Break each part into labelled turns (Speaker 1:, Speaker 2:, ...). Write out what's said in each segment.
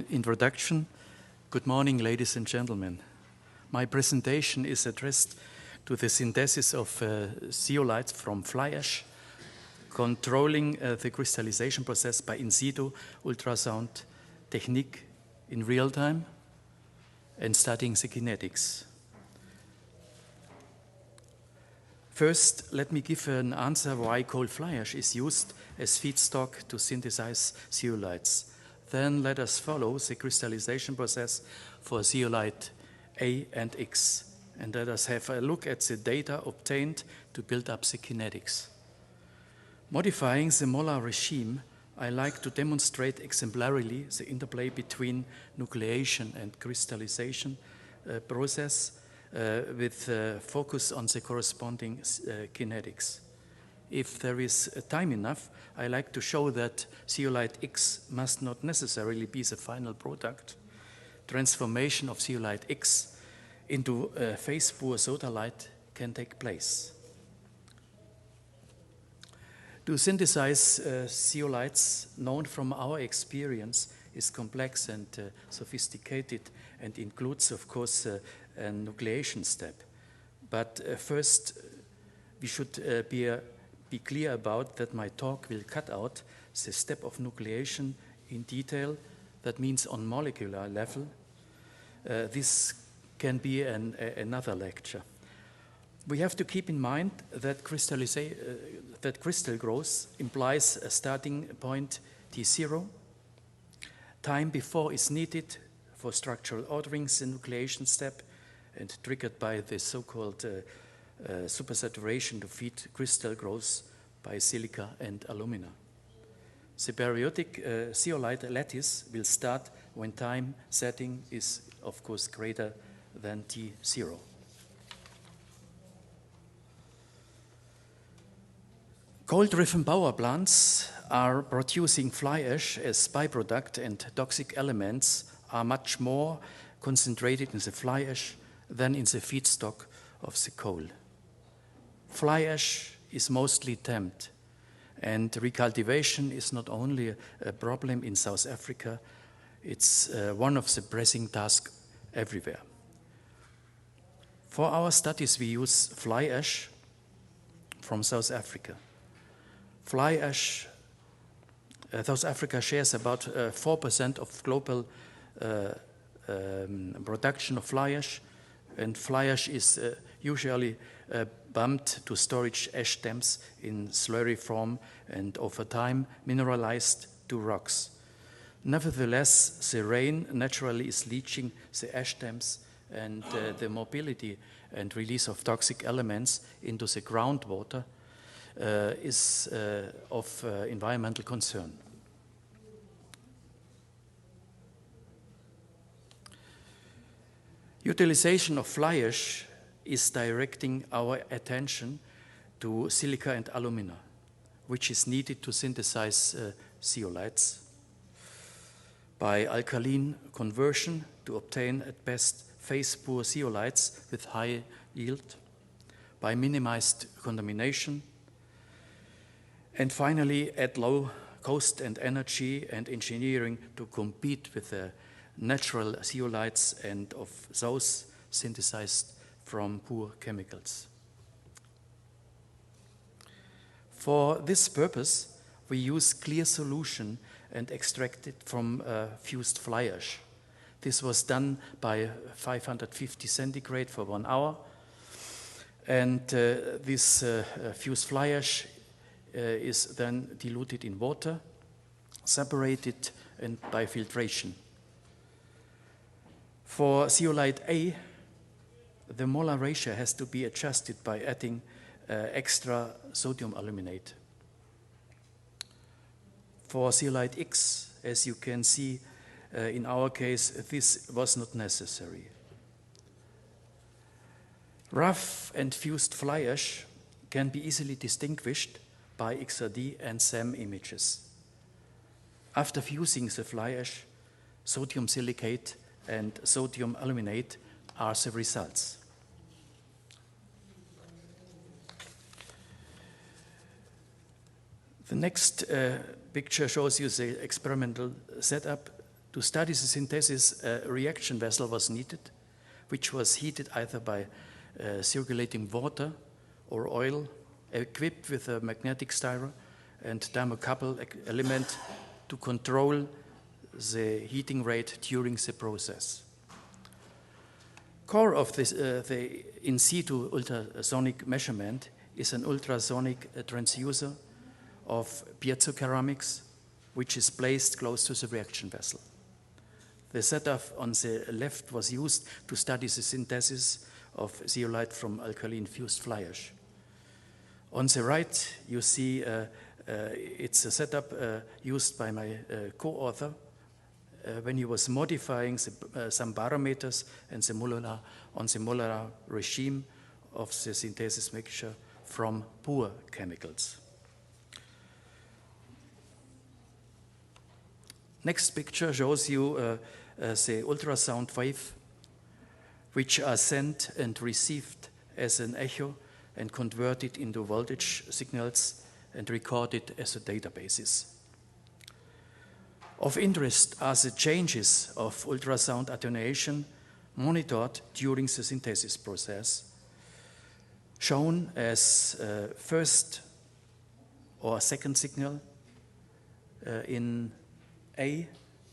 Speaker 1: introduction. Good morning, ladies and gentlemen. My presentation is addressed to the synthesis of zeolites from fly ash, controlling the crystallization process by in-situ ultrasound technique in real time, and studying the kinetics. First, let me give an answer why coal fly ash is used as feedstock to synthesize zeolites. Then let us follow the crystallization process for zeolite A and X, and let us have a look at the data obtained to build up the kinetics. Modifying the molar regime, I like to demonstrate exemplarily the interplay between nucleation and crystallization process with focus on the corresponding kinetics. If there is time enough, I like to show that zeolite X must not necessarily be the final product. Transformation of zeolite X into a phase-poor zeolite can take place. To synthesize zeolites, known from our experience, is complex and sophisticated and includes, of course, a nucleation step. But first, we should be clear about that my talk will cut out the step of nucleation in detail. That means on molecular level. This can be another lecture. We have to keep in mind that crystal growth implies a starting point T0. Time before is needed for structural ordering the nucleation step and triggered by the so-called supersaturation to feed crystal growth by silica and alumina. The periodic zeolite lattice will start when time setting is, of course, greater than T0. Coal-driven power plants are producing fly ash as byproduct, and toxic elements are much more concentrated in the fly ash than in the feedstock of the coal. Fly ash is mostly tamped, and recultivation is not only a problem in South Africa, it's one of the pressing tasks everywhere. For our studies, we use fly ash from South Africa. Fly ash, South Africa shares about 4% of global production of fly ash, and fly ash is usually bumped to storage ash dams in slurry form and over time mineralized to rocks. Nevertheless, the rain naturally is leaching the ash dams, and the mobility and release of toxic elements into the groundwater is of environmental concern. Utilization of fly ash is directing our attention to silica and alumina, which is needed to synthesize zeolites by alkaline conversion to obtain at best phase-poor zeolites with high yield, by minimized contamination, and finally at low cost and energy and engineering to compete with the natural zeolites and of those synthesized from poor chemicals. For this purpose, we use clear solution and extract it from fused fly ash. This was done by 550 centigrade for 1 hour, and this fused fly ash is then diluted in water, separated, and by filtration. For zeolite A, the molar ratio has to be adjusted by adding extra sodium aluminate. For zeolite X, as you can see, in our case, this was not necessary. Rough and fused fly ash can be easily distinguished by XRD and SEM images. After fusing the fly ash, sodium silicate and sodium aluminate are the results. The next picture shows you the experimental setup To study the synthesis, a reaction vessel was needed, which was heated either by circulating water or oil, equipped with a magnetic stirrer and thermocouple element to control the heating rate during the process. Core of this, the in-situ ultrasonic measurement is an ultrasonic transducer of piezoceramics, which is placed close to the reaction vessel. The setup on the left was used to study the synthesis of zeolite from alkaline fused fly ash. On the right, you see it's a setup used by my co-author when he was modifying some parameters and on the molar regime of the synthesis mixture from poor chemicals. Next picture shows you the ultrasound wave, which are sent and received as an echo and converted into voltage signals and recorded as a databases. Of interest are the changes of ultrasound attenuation monitored during the synthesis process, shown as first or second signal in A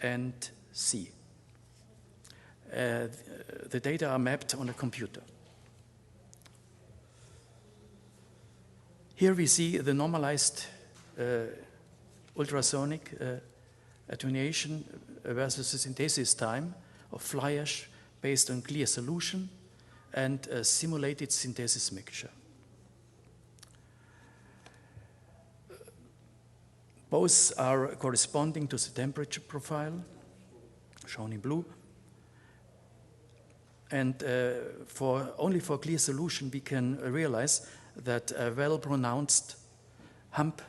Speaker 1: and C. The data are mapped on a computer. Here we see the normalized ultrasonic attenuation versus the synthesis time of fly ash based on clear solution and a simulated synthesis mixture. Both are corresponding to the temperature profile, shown in blue. And only for clear solution we can realize that a well-pronounced hump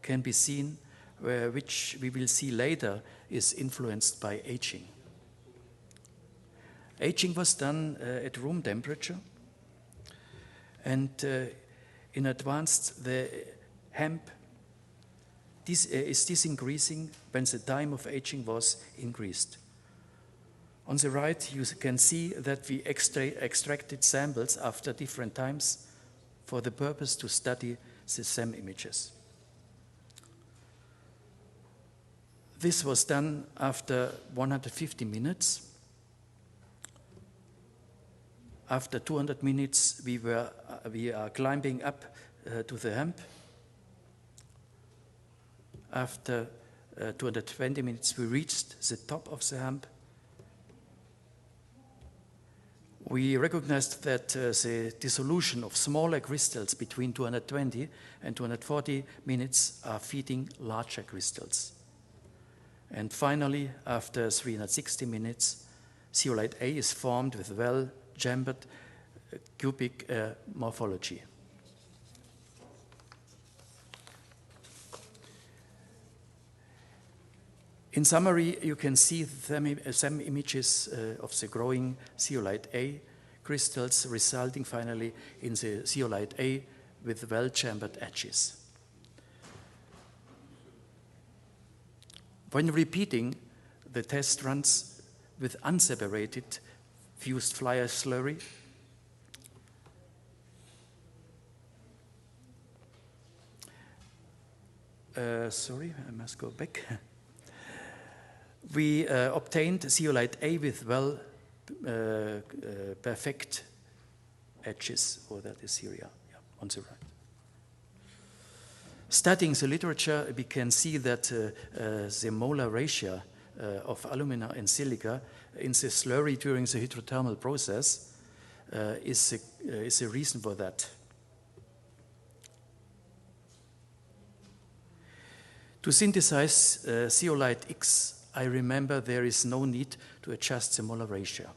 Speaker 1: can be seen, which we will see later is influenced by aging. Aging was done at room temperature, and in advance the hump is increasing when the time of aging was increased. On the right, you can see that we extracted samples after different times for the purpose to study the SEM images. This was done after 150 minutes. After 200 minutes, we are climbing up to the hump. After 220 minutes, we reached the top of the hump. We recognized that the dissolution of smaller crystals between 220 and 240 minutes are feeding larger crystals. And finally, after 360 minutes, zeolite A is formed with well-chambered cubic morphology. In summary, you can see some images of the growing zeolite A crystals resulting finally in the zeolite A with well-chambered edges. When repeating the test runs with unseparated fused fly ash slurry, sorry, I must go back. We obtained zeolite A with perfect edges, or that is here, yeah, on the right. Studying the literature, we can see that the molar ratio of alumina and silica in the slurry during the hydrothermal process is a reason for that. To synthesize zeolite X, I remember there is no need to adjust the molar ratio.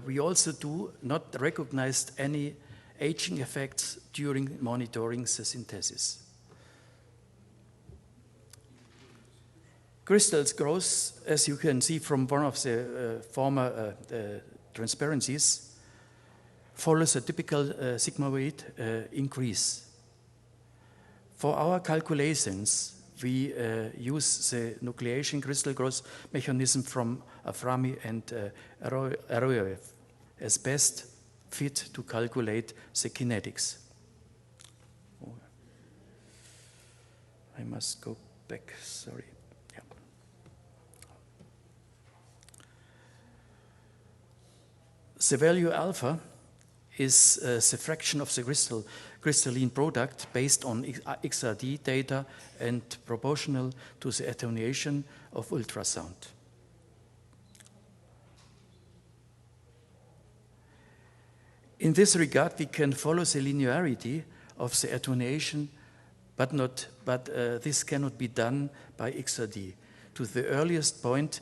Speaker 1: We also do not recognize any aging effects during monitoring the synthesis. Crystals growth, as you can see from one of the former transparencies, follows a typical sigmoid increase. For our calculations, we use the nucleation crystal growth mechanism from Aframi and Erich as best fit to calculate the kinetics. Oh, I must go back, sorry. Yeah. The value alpha is the fraction of the crystalline product based on XRD data and proportional to the attenuation of ultrasound. In this regard, we can follow the linearity of the attenuation, but this cannot be done by XRD to the earliest point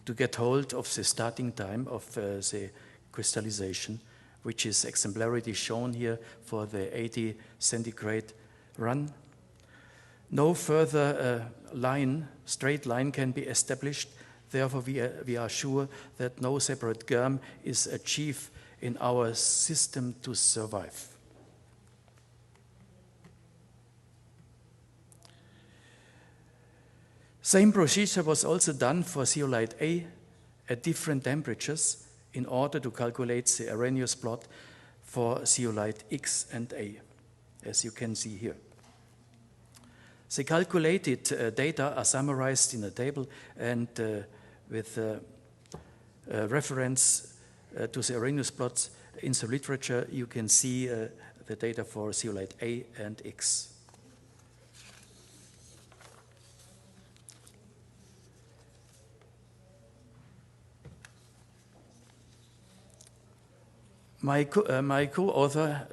Speaker 1: to get hold of the starting time of the crystallization, which is exemplarity shown here for the 80 centigrade run. No further straight line can be established. Therefore, we are sure that no separate germ is achieved in our system to survive. Same procedure was also done for zeolite A at different temperatures in order to calculate the Arrhenius plot for zeolite X and A, as you can see here. The calculated data are summarized in a table and with reference to the Arrhenius plots in the literature, you can see the data for zeolite A and X. My co-author,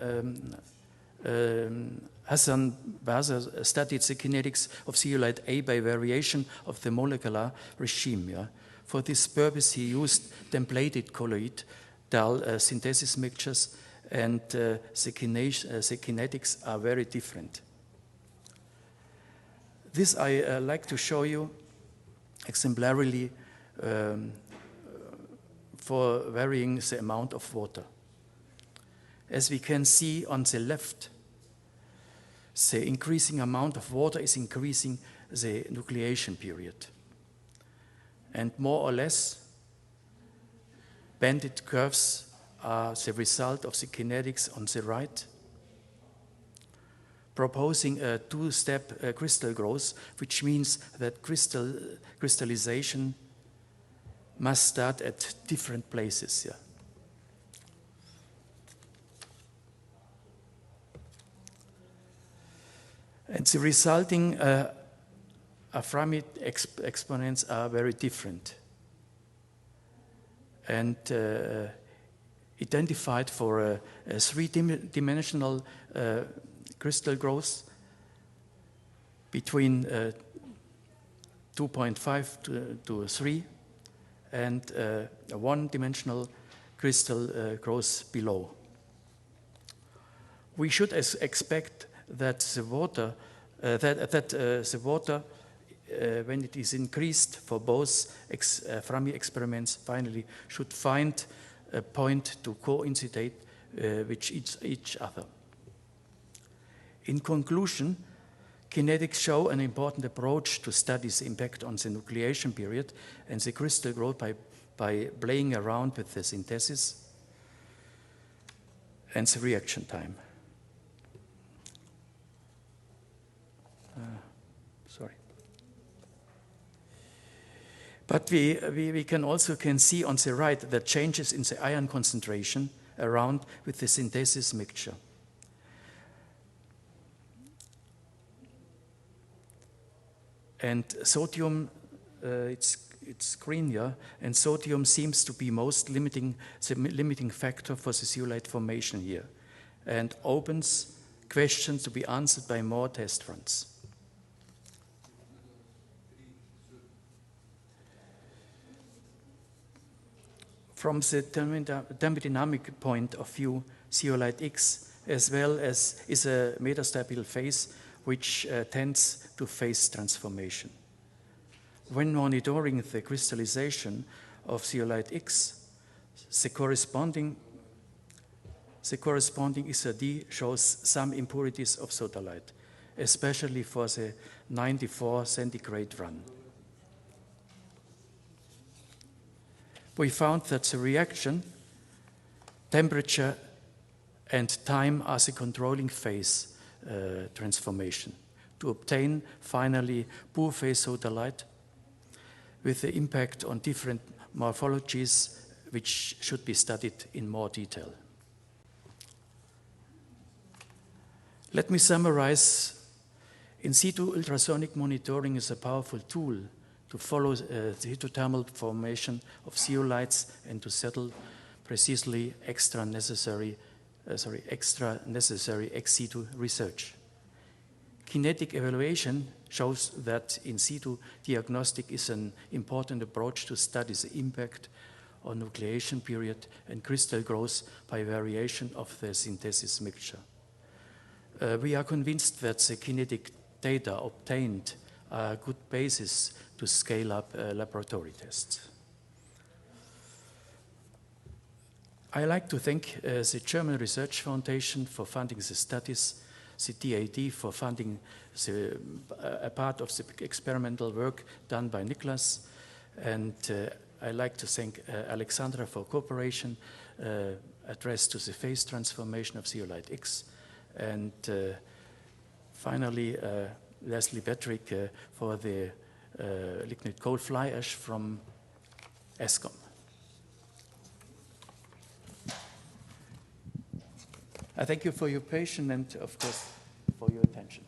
Speaker 1: Hassan Baza, studied the kinetics of zeolite A by variation of the molecular regime. Yeah? For this purpose, he used templated colloid dual synthesis mixtures, and the kinetics are very different. This I like to show you exemplarily for varying the amount of water. As we can see on the left, the increasing amount of water is increasing the nucleation period. And more or less, banded curves are the result of the kinetics on the right, proposing a two-step crystal growth, which means that crystallization must start at different places. Yeah. And the resulting Aframi exponents are very different and identified for a three-dimensional crystal growth between 2.5 to 3 and a one-dimensional crystal growth below. We should expect that the water, when it is increased for both Aframi experiments, finally should find a point to coincide with each other. In conclusion, kinetics show an important approach to study the impact on the nucleation period and the crystal growth by playing around with the synthesis and the reaction time. Sorry. But we can also see on the right that changes in the ion concentration around with the synthesis mixture. And sodium, it's green here, and sodium seems to be the limiting factor for the zeolite formation here, and opens questions to be answered by more test runs. From the thermodynamic point of view, zeolite X as well as is a metastable phase which tends to phase transformation. When monitoring the crystallization of zeolite X, the corresponding XRD shows some impurities of sodalite, especially for the 94 centigrade run. We found that the reaction, temperature, and time are the controlling phase transformation to obtain finally poor phase zeolite with the impact on different morphologies which should be studied in more detail. Let me summarize. In-situ ultrasonic monitoring is a powerful tool to follow the hydrothermal formation of zeolites and to settle precisely extra necessary ex-situ research. Kinetic evaluation shows that in-situ diagnostic is an important approach to study the impact on nucleation period and crystal growth by variation of the synthesis mixture. We are convinced that the kinetic data obtained are a good basis to scale up laboratory tests. I like to thank the German Research Foundation for funding the studies, the DAD for funding a part of the experimental work done by Niklas, and I like to thank Alexandra for cooperation addressed to the phase transformation of zeolite X, and finally Leslie Patrick for the lignite coal fly ash from ESCOM. I thank you for your patience and, of course, for your attention.